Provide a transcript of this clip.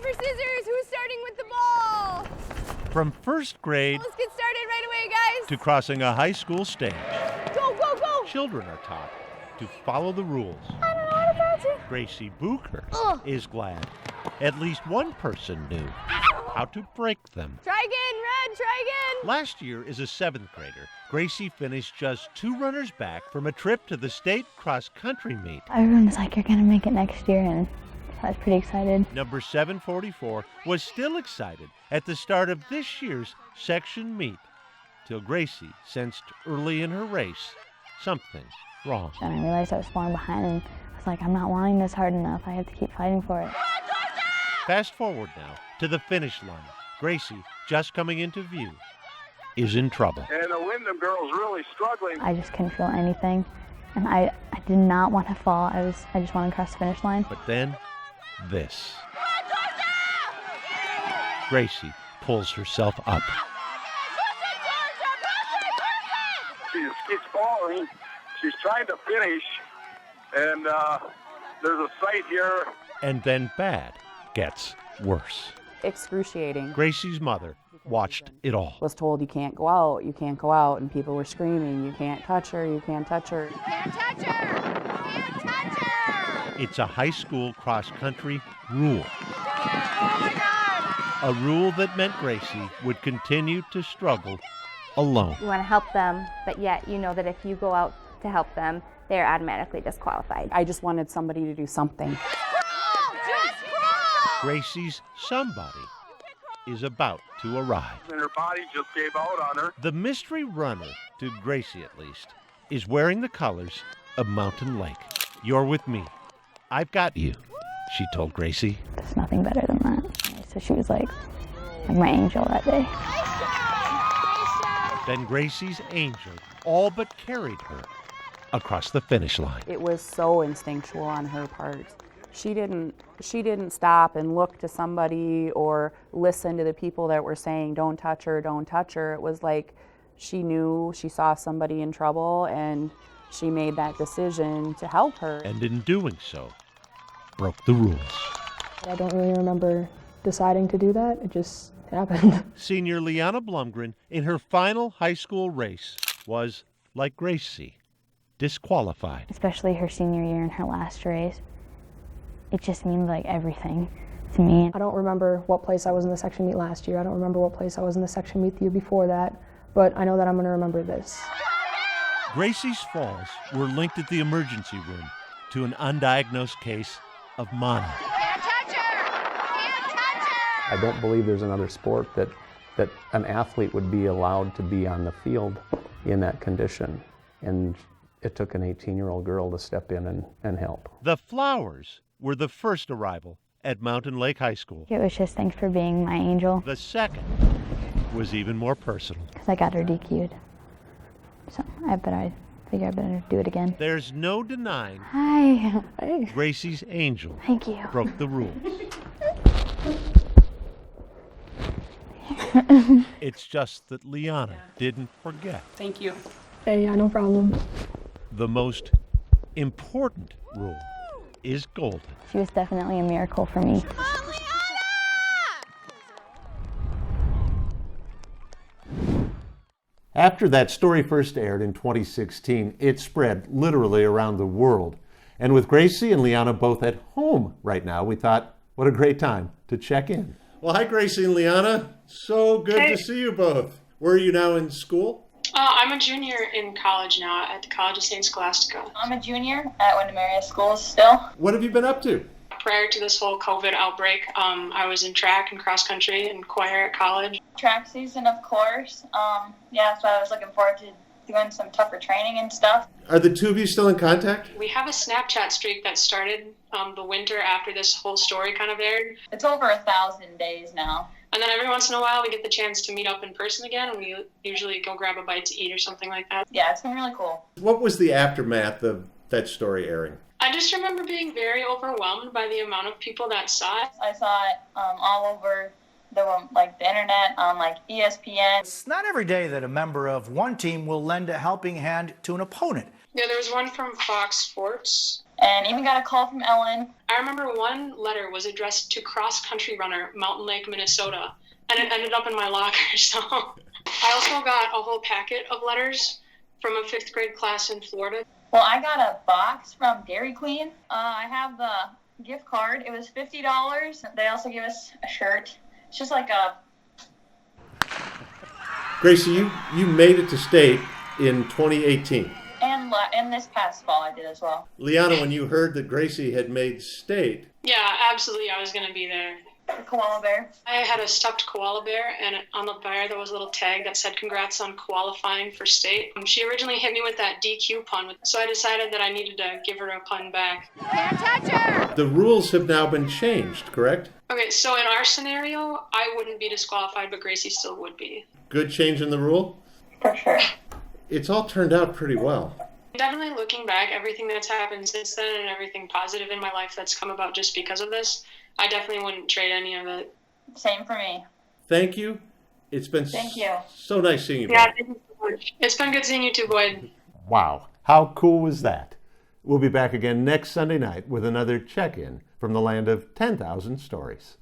paper, scissors, who's starting with the ball? From first grade Let's get started right away, guys. to crossing a high school stage, Go, go, go. children are taught to follow the rules. I don't know how to catch it. Gracie Booker is glad at least one person knew how to break them. Try again, Red, try again. Last year, as a 7th grader, Gracie finished just 2 runners back from a trip to the state cross-country meet. Everyone was like, you're going to make it next year, and I was pretty excited. Number 744 was still excited at the start of this year's section meet, till Gracie sensed early in her race something wrong. And I realized I was falling behind, and I was like, I'm not wanting this hard enough. I have to keep fighting for it. Fast forward now to the finish line. Gracie, just coming into view, is in trouble. And the Wyndham girl's really struggling. I just couldn't feel anything, and I did not want to fall. I just wanted to cross the finish line. But then, this. Gracie pulls herself up. She just keeps falling. She's trying to finish, and there's a sight here. And then bad gets worse. Excruciating. Gracie's mother watched it all. Was told you can't go out, and people were screaming, you can't touch her, you can't touch her. You can't touch her. You can't touch her. It's a high school cross-country rule. Oh, my God. A rule that meant Gracie would continue to struggle alone. You want to help them, but yet you know that if you go out to help them, they're automatically disqualified. I just wanted somebody to do something. Gracie's somebody is about to arrive. And her body just gave out on her. The mystery runner, to Gracie at least, is wearing the colors of Mountain Lake. You're with me. I've got you, she told Gracie. There's nothing better than that. So she was like my angel that day. Then Gracie's angel all but carried her across the finish line. It was so instinctual on her part. She didn't stop and look to somebody or listen to the people that were saying, don't touch her, don't touch her. It was like she knew she saw somebody in trouble and she made that decision to help her. And in doing so, broke the rules. I don't really remember deciding to do that. It just happened. Senior Liana Blumgren, in her final high school race, was, like Gracie, disqualified. Especially her senior year in her last race. It just means like everything to me. I don't remember what place I was in the section meet last year. I don't remember what place I was in the section meet the year before that, but I know that I'm going to remember this. Gracie's falls were linked at the emergency room to an undiagnosed case of mono. Can't touch her. Can't touch her. I don't believe there's another sport that an athlete would be allowed to be on the field in that condition. And it took an 18-year-old girl to step in and help. The flowers were the first arrival at Mountain Lake High School. It was just thanks for being my angel. The second was even more personal. Because I got her DQ'd. So I figure I better do it again. There's no denying Hi. Hey. Gracie's angel Thank you. broke the rules. It's just that Liana didn't forget. Thank you. Hey, yeah, no problem. The most important rule is golden. She was definitely a miracle for me. After that story first aired in 2016, it spread literally around the world. And with Gracie and Liana both at home right now, we thought, what a great time to check in. Well, hi, Gracie and Liana. So good to see you both. Where are you now in school? I'm a junior in college now at the College of St. Scholastica. I'm a junior at Windermere Schools still. What have you been up to? Prior to this whole COVID outbreak, I was in track and cross country and choir at college. Track season, of course. So I was looking forward to doing some tougher training and stuff. Are the two of you still in contact? We have a Snapchat streak that started the winter after this whole story kind of aired. It's over 1,000 days now. And then every once in a while we get the chance to meet up in person again, and we usually go grab a bite to eat or something like that. Yeah, it's been really cool. What was the aftermath of that story airing? I just remember being very overwhelmed by the amount of people that saw it. I saw it all over the internet, on ESPN. It's not every day that a member of one team will lend a helping hand to an opponent. Yeah, there was one from Fox Sports. and even got a call from Ellen. I remember one letter was addressed to cross-country runner Mountain Lake, Minnesota, and it ended up in my locker. So I also got a whole packet of letters from a 5th grade class in Florida. Well, I got a box from Dairy Queen. I have the gift card. It was $50. They also give us a shirt. It's just like a... Gracie, you made it to state in 2018. And this past fall I did as well. Liana, when you heard that Gracie had made state... Yeah, absolutely, I was going to be there. The koala bear. I had a stuffed koala bear, and on the bear there was a little tag that said congrats on qualifying for state. She originally hit me with that DQ pun, so I decided that I needed to give her a pun back. Can't touch her! The rules have now been changed, correct? Okay, so in our scenario, I wouldn't be disqualified, but Gracie still would be. Good change in the rule? For sure. It's all turned out pretty well. Definitely looking back, everything that's happened since then and everything positive in my life that's come about just because of this, I definitely wouldn't trade any of it. Same for me. Thank you. It's been Thank you. So nice seeing you. Yeah, Boyd. thank you so much. It's been good seeing you too, Boyd. Wow. How cool was that? We'll be back again next Sunday night with another check-in from the land of 10,000 stories.